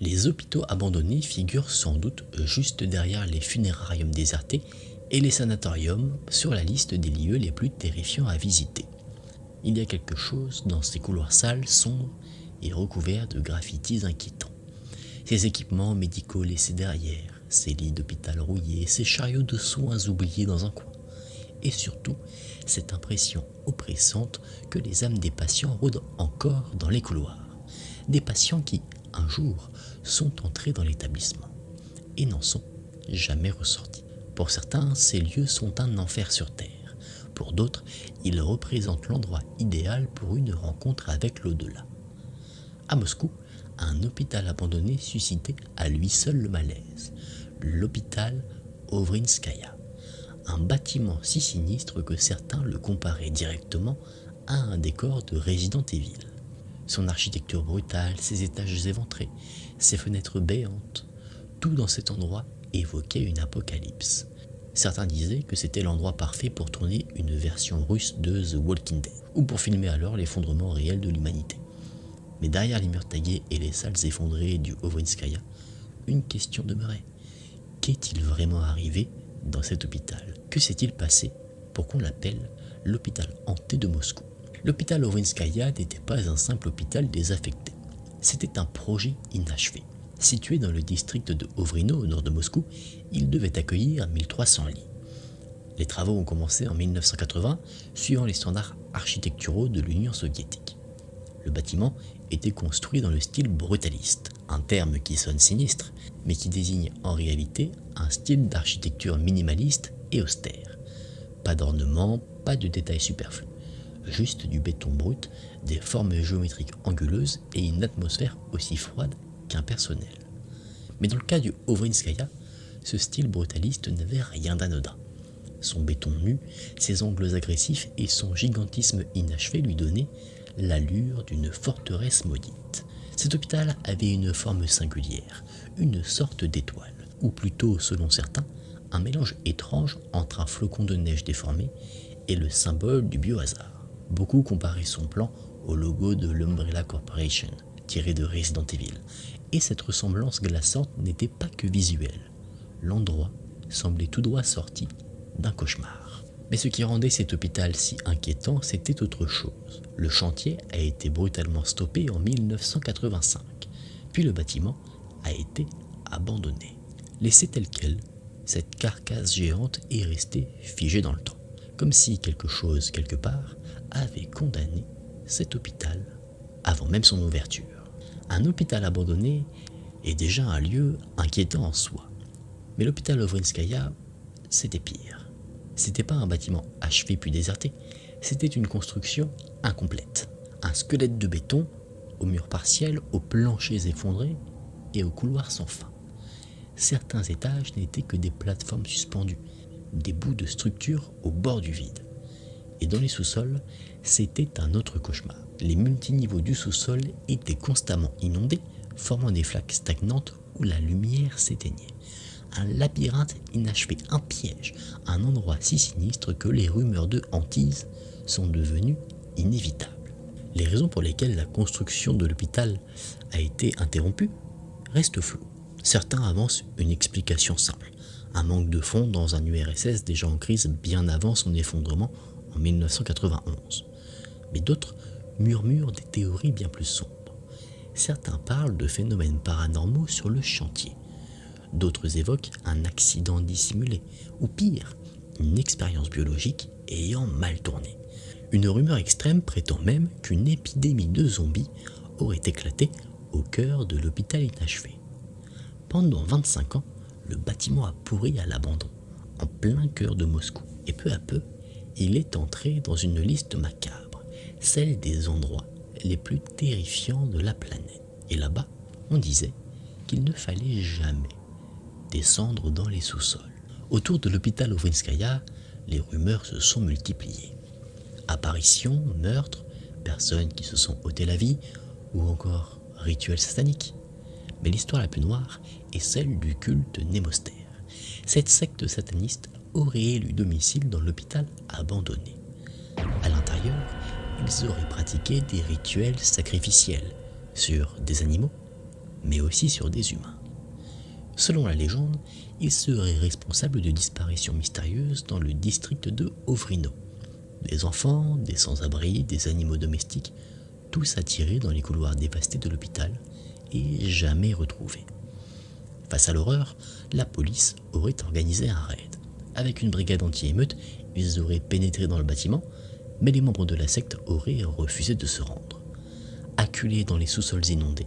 Les hôpitaux abandonnés figurent sans doute juste derrière les funérariums désertés et les sanatoriums sur la liste des lieux les plus terrifiants à visiter. Il y a quelque chose dans ces couloirs sales, sombres et recouverts de graffitis inquiétants. Ces équipements médicaux laissés derrière, ces lits d'hôpital rouillés, ces chariots de soins oubliés dans un coin. Et surtout, cette impression oppressante que les âmes des patients rôdent encore dans les couloirs. Des patients qui, un jour, sont entrés dans l'établissement et n'en sont jamais ressortis. Pour certains, ces lieux sont un enfer sur terre. Pour d'autres, ils représentent l'endroit idéal pour une rencontre avec l'au-delà. À Moscou, un hôpital abandonné suscitait à lui seul le malaise. L'hôpital Ovrinskaya. Un bâtiment si sinistre que certains le comparaient directement à un décor de Resident Evil. Son architecture brutale, ses étages éventrés, ses fenêtres béantes, tout dans cet endroit évoquait une apocalypse. Certains disaient que c'était l'endroit parfait pour tourner une version russe de The Walking Dead, ou pour filmer alors l'effondrement réel de l'humanité. Mais derrière les murs tagués et les salles effondrées du Ovrinskaya, une question demeurait. Qu'est-il vraiment arrivé dans cet hôpital? Que s'est-il passé pour qu'on l'appelle l'hôpital hanté de Moscou? L'hôpital Ovrinskaya n'était pas un simple hôpital désaffecté. C'était un projet inachevé. Situé dans le district de Ovrino, au nord de Moscou, il devait accueillir 1300 lits. Les travaux ont commencé en 1980, suivant les standards architecturaux de l'Union soviétique. Le bâtiment était construit dans le style brutaliste, un terme qui sonne sinistre, mais qui désigne en réalité un style d'architecture minimaliste et austère. Pas d'ornements, pas de détails superflus. Juste du béton brut, des formes géométriques anguleuses et une atmosphère aussi froide qu'impersonnelle. Mais dans le cas du Ovrinskaya, ce style brutaliste n'avait rien d'anodin. Son béton nu, ses angles agressifs et son gigantisme inachevé lui donnaient l'allure d'une forteresse maudite. Cet hôpital avait une forme singulière, une sorte d'étoile, ou plutôt, selon certains, un mélange étrange entre un flocon de neige déformé et le symbole du biohazard. Beaucoup comparaient son plan au logo de l'Umbrella Corporation, tiré de Resident Evil, et cette ressemblance glaçante n'était pas que visuelle. L'endroit semblait tout droit sorti d'un cauchemar. Mais ce qui rendait cet hôpital si inquiétant, c'était autre chose. Le chantier a été brutalement stoppé en 1985, puis le bâtiment a été abandonné. Laissé tel quel, cette carcasse géante est restée figée dans le temps, comme si quelque chose, quelque part, avait condamné cet hôpital avant même son ouverture. Un hôpital abandonné est déjà un lieu inquiétant en soi. Mais l'hôpital Ovrinskaya, c'était pire. C'était pas un bâtiment achevé puis déserté, c'était une construction incomplète. Un squelette de béton, aux murs partiels, aux planchers effondrés et aux couloirs sans fin. Certains étages n'étaient que des plateformes suspendues, des bouts de structures au bord du vide. Et dans les sous-sols, c'était un autre cauchemar. Les multiniveaux du sous-sol étaient constamment inondés, formant des flaques stagnantes où la lumière s'éteignait. Un labyrinthe inachevé, un piège, un endroit si sinistre que les rumeurs de hantise sont devenues inévitables. Les raisons pour lesquelles la construction de l'hôpital a été interrompue restent floues. Certains avancent une explication simple, un manque de fonds dans un URSS déjà en crise bien avant son effondrement en 1991. Mais d'autres murmurent des théories bien plus sombres. Certains parlent de phénomènes paranormaux sur le chantier. D'autres évoquent un accident dissimulé, ou pire, une expérience biologique ayant mal tourné. Une rumeur extrême prétend même qu'une épidémie de zombies aurait éclaté au cœur de l'hôpital inachevé. Pendant 25 ans, le bâtiment a pourri à l'abandon, en plein cœur de Moscou, et peu à peu, il est entré dans une liste macabre, celle des endroits les plus terrifiants de la planète. Et là-bas, on disait qu'il ne fallait jamais descendre dans les sous-sols. Autour de l'hôpital Ovrinskaya, les rumeurs se sont multipliées. Apparitions, meurtres, personnes qui se sont ôté la vie, ou encore rituels sataniques. Mais l'histoire la plus noire est celle du culte Némostère. Cette secte sataniste aurait élu domicile dans l'hôpital abandonné. À l'intérieur, ils auraient pratiqué des rituels sacrificiels sur des animaux, mais aussi sur des humains. Selon la légende, il serait responsable de disparitions mystérieuses dans le district de Ovrino. Des enfants, des sans-abri, des animaux domestiques, tous attirés dans les couloirs dévastés de l'hôpital et jamais retrouvés. Face à l'horreur, la police aurait organisé un raid. Avec une brigade anti-émeute, ils auraient pénétré dans le bâtiment, mais les membres de la secte auraient refusé de se rendre. Acculés dans les sous-sols inondés,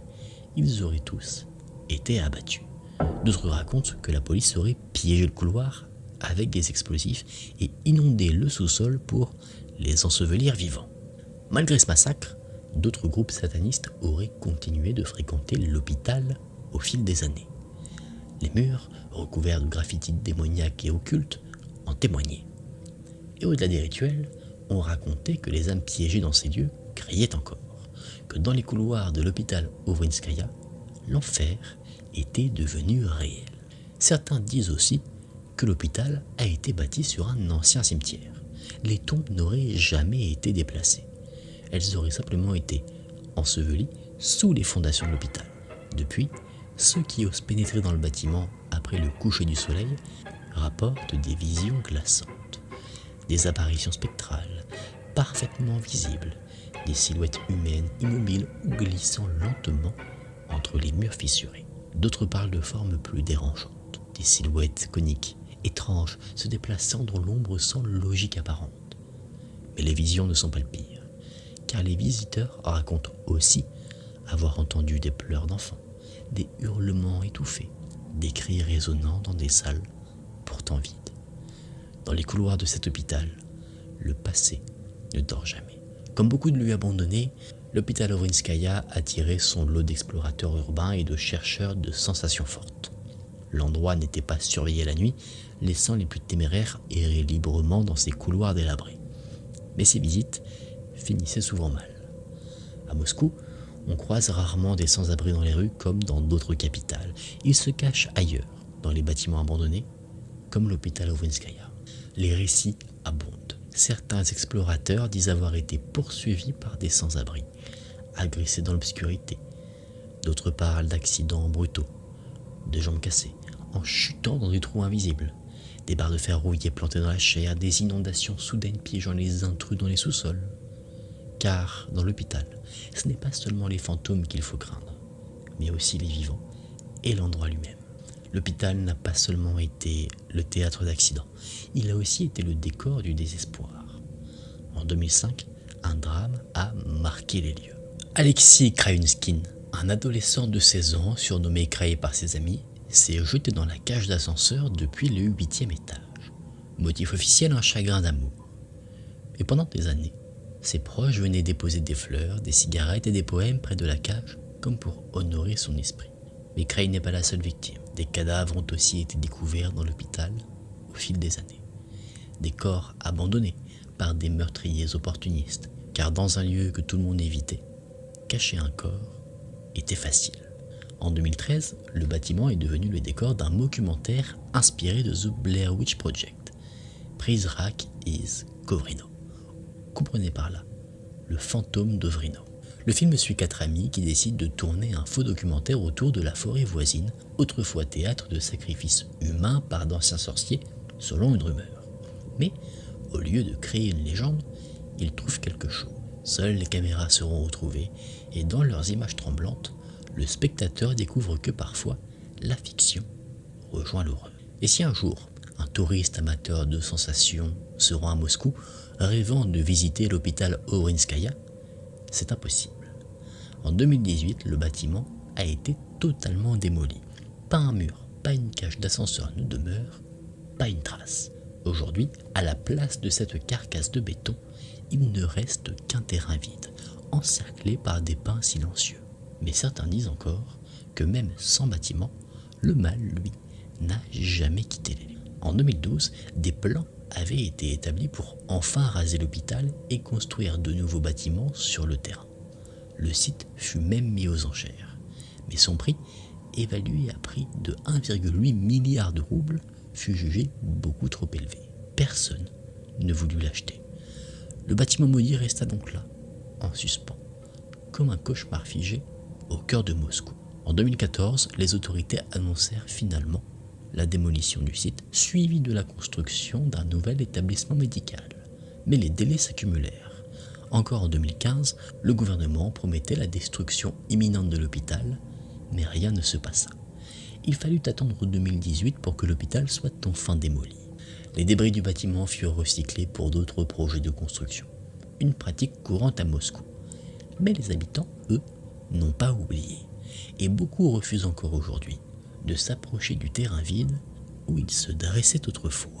ils auraient tous été abattus. D'autres racontent que la police aurait piégé le couloir avec des explosifs et inondé le sous-sol pour les ensevelir vivants. Malgré ce massacre, d'autres groupes satanistes auraient continué de fréquenter l'hôpital au fil des années. Les murs, recouverts de graffitis démoniaques et occultes, en témoignaient. Et au-delà des rituels, on racontait que les âmes piégées dans ces lieux criaient encore, que dans les couloirs de l'hôpital Ovrinskaya, l'enfer était devenu réel. Certains disent aussi que l'hôpital a été bâti sur un ancien cimetière. Les tombes n'auraient jamais été déplacées. Elles auraient simplement été ensevelies sous les fondations de l'hôpital. Depuis, ceux qui osent pénétrer dans le bâtiment après le coucher du soleil rapportent des visions glaçantes, des apparitions spectrales, parfaitement visibles, des silhouettes humaines immobiles ou glissant lentement entre les murs fissurés. D'autres parlent de formes plus dérangeantes, des silhouettes coniques, étranges, se déplaçant dans l'ombre sans logique apparente. Mais les visions ne sont pas le pire, car les visiteurs racontent aussi avoir entendu des pleurs d'enfants, des hurlements étouffés, des cris résonnant dans des salles pourtant vides. Dans les couloirs de cet hôpital, le passé ne dort jamais. Comme beaucoup de lieux abandonnés, l'hôpital Ovrinskaya attirait son lot d'explorateurs urbains et de chercheurs de sensations fortes. L'endroit n'était pas surveillé la nuit, laissant les plus téméraires errer librement dans ses couloirs délabrés. Mais ces visites finissaient souvent mal. À Moscou, on croise rarement des sans-abri dans les rues comme dans d'autres capitales. Ils se cachent ailleurs, dans les bâtiments abandonnés, comme l'hôpital Ovrinskaya. Les récits abondent. Certains explorateurs disent avoir été poursuivis par des sans-abri, agressés dans l'obscurité. D'autres parlent d'accidents brutaux, de jambes cassées, en chutant dans des trous invisibles, des barres de fer rouillées plantées dans la chair, des inondations soudaines piégeant les intrus dans les sous-sols. Car dans l'hôpital, ce n'est pas seulement les fantômes qu'il faut craindre, mais aussi les vivants et l'endroit lui-même. L'hôpital n'a pas seulement été le théâtre d'accidents, il a aussi été le décor du désespoir. En 2005, un drame a marqué les lieux. Alexis Krayunskine, un adolescent de 16 ans surnommé Kray par ses amis, s'est jeté dans la cage d'ascenseur depuis le 8e étage. Motif officiel, un chagrin d'amour. Et pendant des années, ses proches venaient déposer des fleurs, des cigarettes et des poèmes près de la cage, comme pour honorer son esprit. Mais Kray n'est pas la seule victime. Des cadavres ont aussi été découverts dans l'hôpital au fil des années. Des corps abandonnés par des meurtriers opportunistes, car dans un lieu que tout le monde évitait, cacher un corps était facile. En 2013, le bâtiment est devenu le décor d'un documentaire inspiré de The Blair Witch Project. Prizrak is Kovrino. Comprenez par là le fantôme d'Ovrino. Le film suit 4 amis qui décident de tourner un faux documentaire autour de la forêt voisine, autrefois théâtre de sacrifices humains par d'anciens sorciers, selon une rumeur. Mais, au lieu de créer une légende, ils trouvent quelque chose. Seules les caméras seront retrouvées, et dans leurs images tremblantes, le spectateur découvre que parfois, la fiction rejoint l'horreur. Et si un jour, un touriste amateur de sensations se rend à Moscou, rêvant de visiter l'hôpital Ovrinskaya, c'est impossible. En 2018, le bâtiment a été totalement démoli. Pas un mur, pas une cage d'ascenseur ne demeure, pas une trace. Aujourd'hui, à la place de cette carcasse de béton, il ne reste qu'un terrain vide, encerclé par des pins silencieux. Mais certains disent encore que même sans bâtiment, le mal, lui, n'a jamais quitté les lieux. En 2012, des plans avaient été établis pour enfin raser l'hôpital et construire de nouveaux bâtiments sur le terrain. Le site fut même mis aux enchères, mais son prix, évalué à prix de 1,8 milliard de roubles, fut jugé beaucoup trop élevé. Personne ne voulut l'acheter. Le bâtiment maudit resta donc là, en suspens, comme un cauchemar figé au cœur de Moscou. En 2014, les autorités annoncèrent finalement la démolition du site, suivie de la construction d'un nouvel établissement médical. Mais les délais s'accumulèrent. Encore en 2015, le gouvernement promettait la destruction imminente de l'hôpital, mais rien ne se passa. Il fallut attendre 2018 pour que l'hôpital soit enfin démoli. Les débris du bâtiment furent recyclés pour d'autres projets de construction, une pratique courante à Moscou. Mais les habitants, eux, n'ont pas oublié, et beaucoup refusent encore aujourd'hui de s'approcher du terrain vide où il se dressait autrefois.